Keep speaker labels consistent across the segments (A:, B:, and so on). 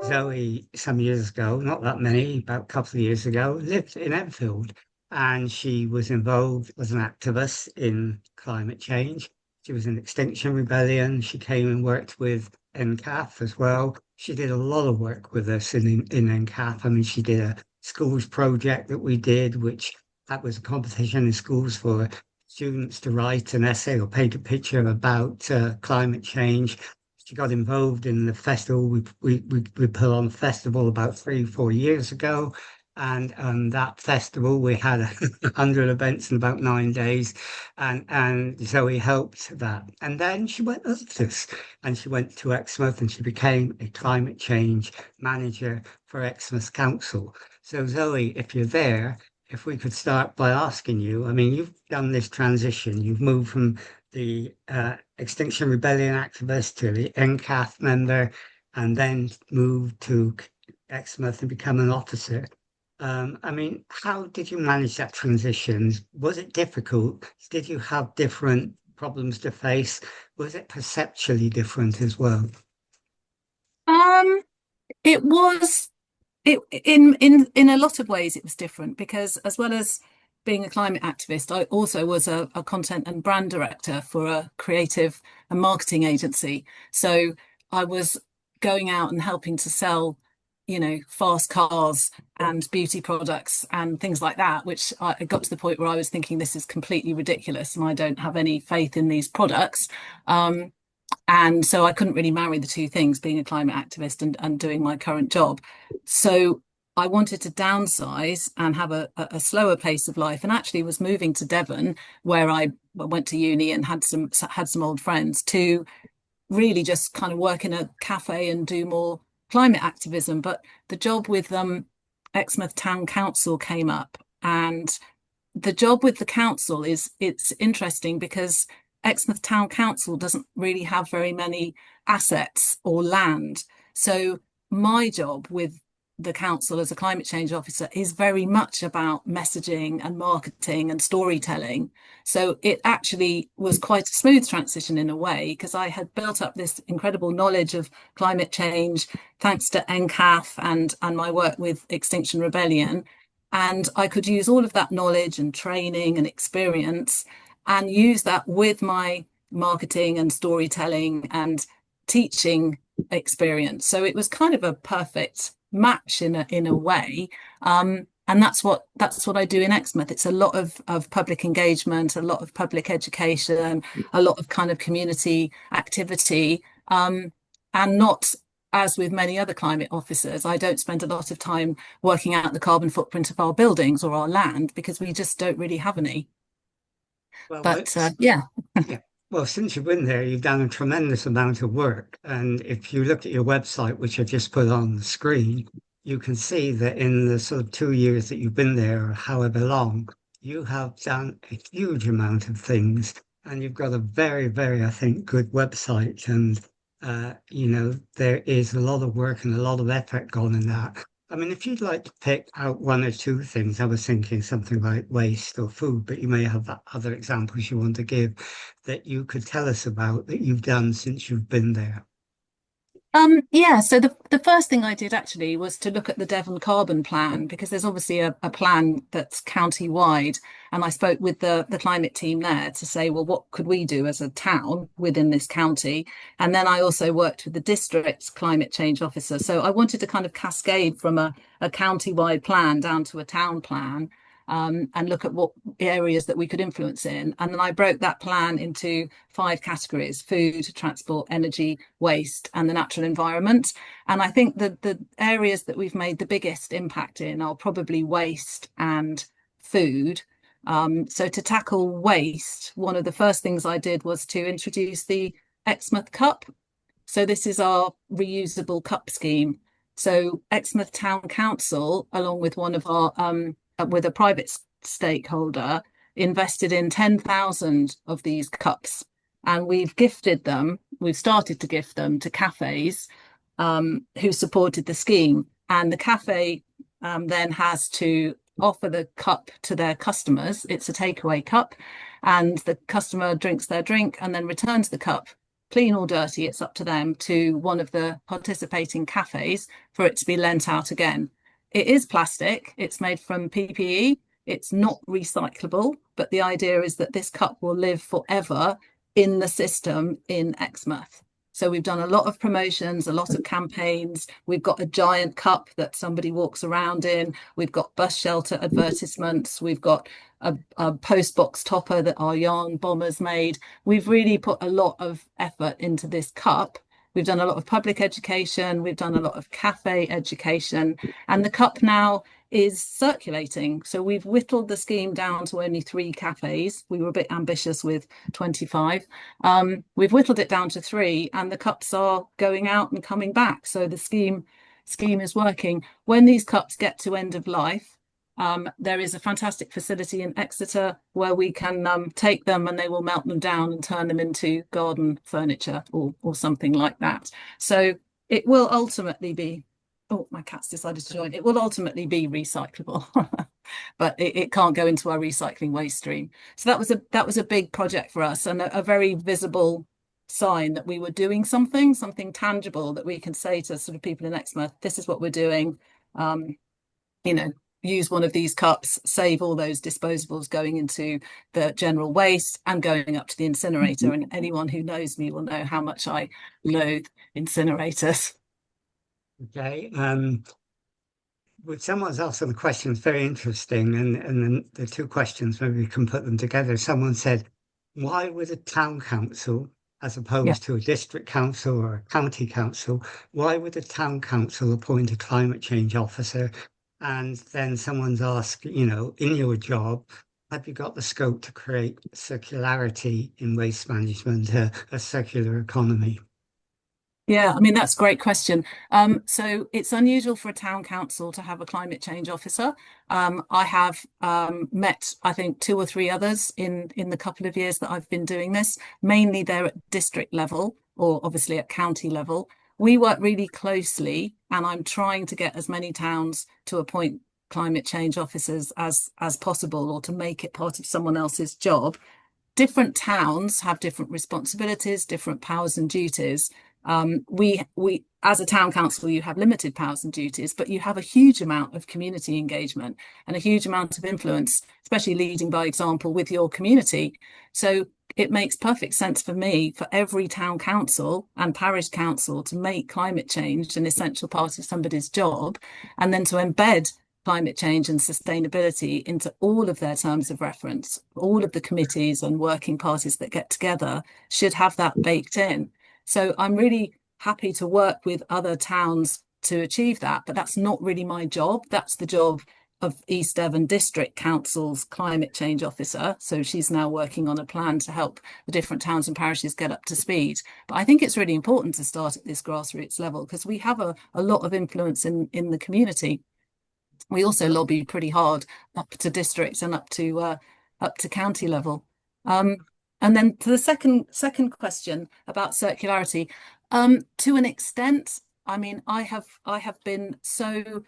A: Zoey some years ago, not that many, about a couple of years ago, lived in Enfield, and she was involved as an activist in climate change. She was in Extinction Rebellion. She came and worked with EnCaf as well. She did a lot of work with us in EnCaf. I mean, she did a schools project that we did, which that was a competition in schools for students to write an essay or paint a picture about climate change. She got involved in the festival. We put on a festival about 3, 4 years ago. And that festival, we had 100 events in about 9 days. And so we helped that. And then she went others and she went to Exmouth and she became a climate change manager for Exmouth Council. So Zoe, if you're there, if we could start by asking you, I mean, you've done this transition. You've moved from the Extinction Rebellion activist to the EnCaf member, and then moved to Exmouth and become an officer. I mean, how did you manage that transition? Was it difficult? Did you have different problems to face? Was it perceptually different as well?
B: Um, it was in a lot of ways it was different because as well as being a climate activist, I also was a content and brand director for a creative and marketing agency. So I was going out and helping to sell, fast cars and beauty products and things like that, which I got to the point where I was thinking this is completely ridiculous and I don't have any faith in these products. And so I couldn't really marry the two things, being a climate activist and doing my current job. So I wanted to downsize and have a slower pace of life, and actually was moving to Devon, where I went to uni and had some old friends, to really just kind of work in a cafe and do more climate activism. But the job with Exmouth Town Council came up, and the job with the council it's interesting because Exmouth Town Council doesn't really have very many assets or land. So my job with the council as a climate change officer is very much about messaging and marketing and storytelling. So it actually was quite a smooth transition in a way, because I had built up this incredible knowledge of climate change thanks to EnCaf and my work with Extinction Rebellion. And I could use all of that knowledge and training and experience and use that with my marketing and storytelling and teaching experience. So it was kind of a perfect match in a way. And that's what I do in Exmouth. It's a lot of public engagement, a lot of public education, a lot of kind of community activity, and not, as with many other climate officers, I don't spend a lot of time working out the carbon footprint of our buildings or our land because we just don't really have any.
A: Well,
B: But yeah.
A: yeah. Well, since you've been there, you've done a tremendous amount of work. And if you look at your website, which I just put on the screen, you can see that in the sort of 2 years that you've been there, or however long, you have done a huge amount of things. And you've got a very, very, I think, good website. And, there is a lot of work and a lot of effort gone in that. I mean, if you'd like to pick out one or two things, I was thinking something like waste or food, but you may have other examples you want to give that you could tell us about that you've done since you've been there.
B: Yeah, so the first thing I did actually was to look at the Devon carbon plan, because there's obviously a plan that's county wide. And I spoke with the climate team there to say, well, what could we do as a town within this county? And then I also worked with the district climate change officer. So I wanted to kind of cascade from a county wide plan down to a town plan. And look at what areas that we could influence in. And then I broke that plan into 5 categories: food, transport, energy, waste, and the natural environment. And I think that the areas that we've made the biggest impact in are probably waste and food. So to tackle waste, one of the first things I did was to introduce the Exmouth Cup. So this is our reusable cup scheme. So Exmouth Town Council, along with one of our with a private stakeholder, invested in 10,000 of these cups, and we've started to gift them to cafes who supported the scheme. And the cafe then has to offer the cup to their customers. It's a takeaway cup, and the customer drinks their drink and then returns the cup clean or dirty, it's up to them, to one of the participating cafes for it to be lent out again. It is plastic, it's made from PPE, it's not recyclable, but the idea is that this cup will live forever in the system in Exmouth. So we've done a lot of promotions, a lot of campaigns. We've got a giant cup that somebody walks around in. We've got bus shelter advertisements. We've got a post box topper that our yarn bombers made. We've really put a lot of effort into this cup. We've done a lot of public education. We've done a lot of cafe education. And the cup now is circulating. So we've whittled the scheme down to only 3 cafes. We were a bit ambitious with 25. We've whittled it down to 3, and the cups are going out and coming back. So the scheme is working. When these cups get to end of life, there is a fantastic facility in Exeter where we can take them, and they will melt them down and turn them into garden furniture or something like that. So it will ultimately be, oh, my cat's decided to join. It will ultimately be recyclable, but it can't go into our recycling waste stream. So that was a big project for us, and a very visible sign that we were doing something tangible that we can say to sort of people in Exmouth, this is what we're doing. You know, use one of these cups, save all those disposables going into the general waste and going up to the incinerator. And anyone who knows me will know how much I loathe incinerators.
A: Okay. With someone's asked the questions very interesting, and then the 2 questions, maybe we can put them together. Someone said, why would a town council, as opposed to a district council or a county council, why would a town council appoint a climate change officer? And then someone's asked, you know, in your job, have you got the scope to create circularity in waste management, a circular economy?
B: Yeah, I mean, that's a great question. So it's unusual for a town council to have a climate change officer. I have met, I think, 2 or 3 others in the couple of years that I've been doing this. Mainly they're at district level or obviously at county level. We work really closely, and I'm trying to get as many towns to appoint climate change officers as possible, or to make it part of someone else's job. Different towns have different responsibilities, different powers and duties. We as a town council, you have limited powers and duties, but you have a huge amount of community engagement and a huge amount of influence, especially leading by example with your community. So it makes perfect sense for me, for every town council and parish council, to make climate change an essential part of somebody's job, and then to embed climate change and sustainability into all of their terms of reference. All of the committees and working parties that get together should have that baked in. So I'm really happy to work with other towns to achieve that, but that's not really my job. That's the job of East Devon District Council's climate change officer. So she's now working on a plan to help the different towns and parishes get up to speed. But I think it's really important to start at this grassroots level, because we have a lot of influence in the community. We also lobby pretty hard up to districts and up to county level. And then to the second question about circularity, to an extent, I mean, I have been so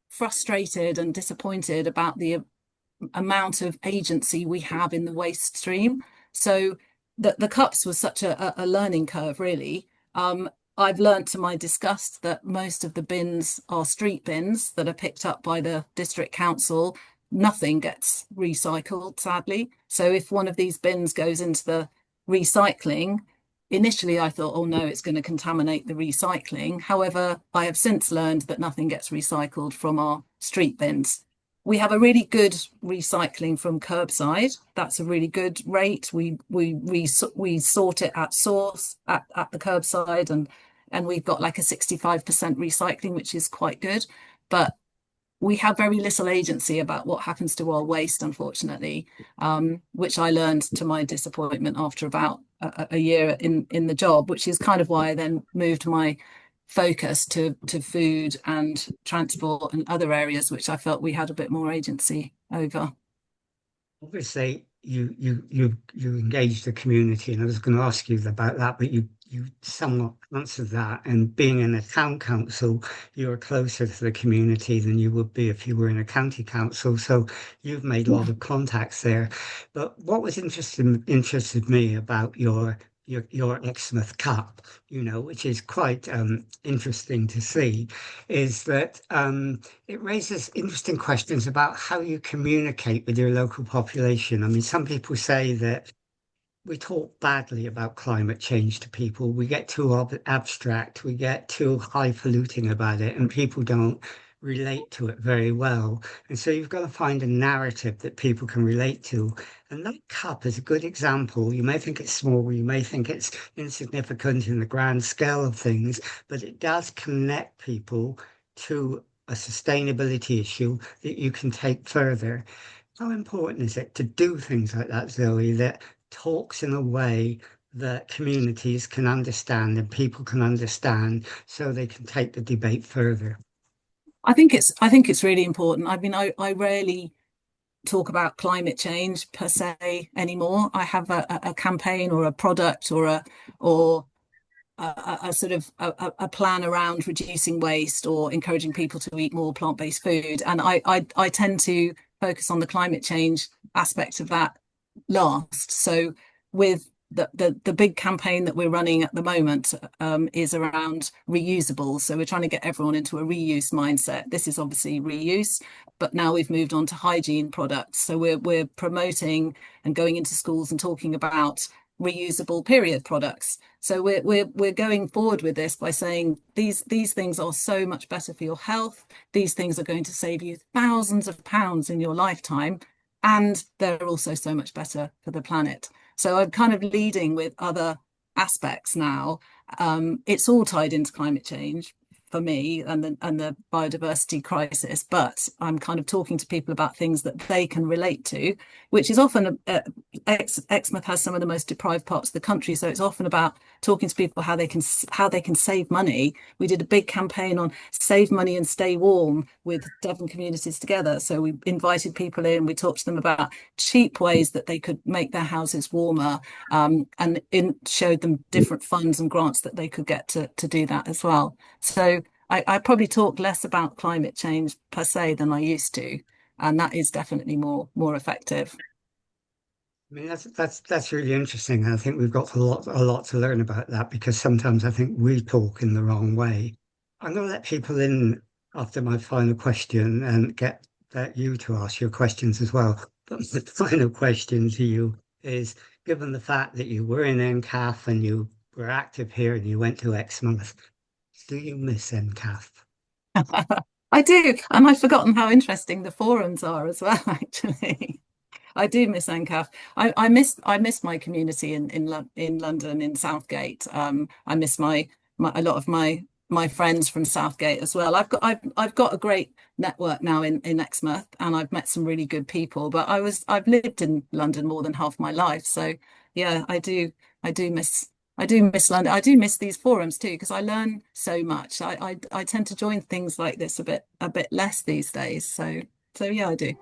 B: frustrated and disappointed about the amount of agency we have in the waste stream. So the cups was such a learning curve, really. I've learned to my disgust that most of the bins are street bins that are picked up by the district council. Nothing gets recycled, sadly. So if one of these bins goes into the recycling, initially I thought, oh no, it's going to contaminate the recycling. However, I have since learned that nothing gets recycled from our street bins. We have a really good recycling from curbside. That's a really good rate. We sort it at source at the curbside, and we've got like a 65% recycling, which is quite good. But we have very little agency about what happens to our waste, unfortunately, which I learned to my disappointment after about a year in the job, which is kind of why I then moved my focus to food and transport and other areas which I felt we had a bit more agency over.
A: Obviously, you engage the community, and I was going to ask you about that, but you somewhat answered that. And being in a town council, you're closer to the community than you would be if you were in a county council. So you've made a lot of contacts there. But what was interested me about your your Exmouth Cup, which is quite interesting to see, is that it raises interesting questions about how you communicate with your local population. I mean, some people say that we talk badly about climate change to people. We get too abstract, we get too highfalutin about it, and people don't relate to it very well. And so you've got to find a narrative that people can relate to. And that cup is a good example. You may think it's small, you may think it's insignificant in the grand scale of things, but it does connect people to a sustainability issue that you can take further. How important is it to do things like that, Zoe, that talks in a way that communities can understand and people can understand so they can take the debate further?
B: I think it's really important. I mean, I rarely talk about climate change per se anymore. I have a campaign or a product or a sort of a plan around reducing waste or encouraging people to eat more plant-based food. And I tend to focus on the climate change aspect of that last. So with the big campaign that we're running at the moment is around reusable. So we're trying to get everyone into a reuse mindset. This is obviously reuse, but now we've moved on to hygiene products. So we're promoting and going into schools and talking about reusable period products. So we're going forward with this by saying these things are so much better for your health. These things are going to save you thousands of pounds in your lifetime, and they're also so much better for the planet. So I'm kind of leading with other aspects now. It's all tied into climate change for me and the biodiversity crisis, but I'm kind of talking to people about things that they can relate to, which is often Exmouth has some of the most deprived parts of the country, so it's often about talking to people how they can save money. We did a big campaign on save money and stay warm with Devon communities together. So we invited people in, we talked to them about cheap ways that they could make their houses warmer, and showed them different funds and grants that they could get to do that as well. So I probably talk less about climate change per se than I used to, and that is definitely more effective.
A: I mean, that's really interesting. I think we've got a lot to learn about that because sometimes I think we talk in the wrong way. I'm going to let people in after my final question and get you to ask your questions as well. But the final question to you is, given the fact that you were in EnCaf and you were active here and you went to Exmouth, do you miss EnCaf?
B: I do, and I've forgotten how interesting the forums are as well, actually. I do miss EnCaf. I miss my community in London in Southgate. I miss my a lot of my friends from Southgate as well. I've got a great network now in Exmouth, and I've met some really good people. But I've lived in London more than half my life, so yeah, I do miss London. I do miss these forums too because I learn so much. I tend to join things like this a bit less these days. So yeah, I do.